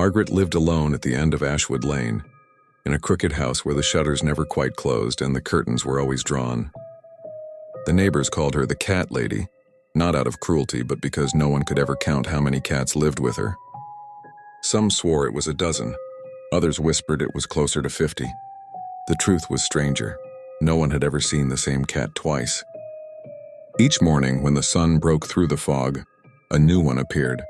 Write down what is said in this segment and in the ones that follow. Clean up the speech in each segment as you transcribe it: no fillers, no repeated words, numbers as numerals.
Margaret lived alone at the end of Ashwood Lane, in a crooked house where the shutters never quite closed and the curtains were always drawn. The neighbors called her the cat lady, not out of cruelty but because no one could ever count how many cats lived with her. Some swore it was a dozen, others whispered it was closer to 50. The truth was stranger. No one had ever seen the same cat twice. Each morning, when the sun broke through the fog, a new one appeared.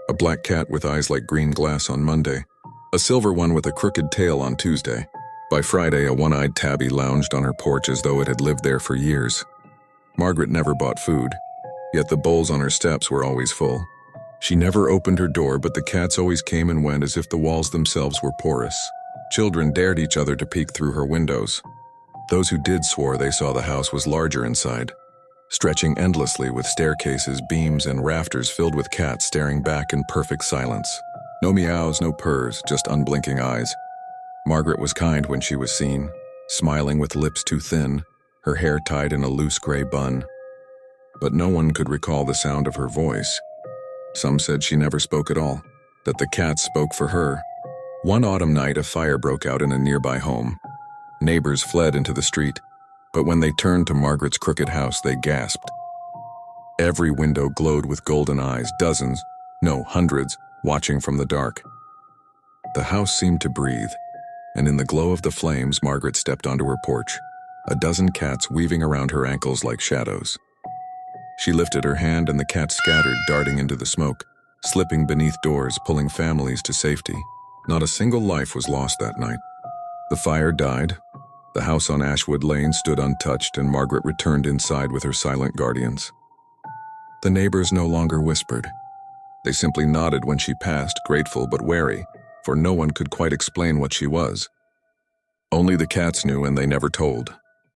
A black cat with eyes like green glass on Monday, a silver one with a crooked tail on Tuesday. By Friday, a one-eyed tabby lounged on her porch as though it had lived there for years. Margaret never bought food, yet the bowls on her steps were always full. She never opened her door, but the cats always came and went as if the walls themselves were porous. Children dared each other to peek through her windows. Those who did swore they saw the house was larger inside, stretching endlessly with staircases, beams, and rafters filled with cats staring back in perfect silence. No meows, no purrs, just unblinking eyes. Margaret was kind when she was seen, smiling with lips too thin, her hair tied in a loose gray bun. But no one could recall the sound of her voice. Some said she never spoke at all, that the cats spoke for her. One autumn night, a fire broke out in a nearby home. Neighbors fled into the street, but when they turned to Margaret's crooked house, they gasped. Every window glowed with golden eyes, dozens, no, hundreds, watching from the dark. The house seemed to breathe, and in the glow of the flames, Margaret stepped onto her porch, a dozen cats weaving around her ankles like shadows. She lifted her hand and the cats scattered, darting into the smoke, slipping beneath doors, pulling families to safety. Not a single life was lost that night. The fire died. The house on Ashwood Lane stood untouched, and Margaret returned inside with her silent guardians. The neighbors no longer whispered. They simply nodded when she passed, grateful but wary, for no one could quite explain what she was. Only the cats knew, and they never told.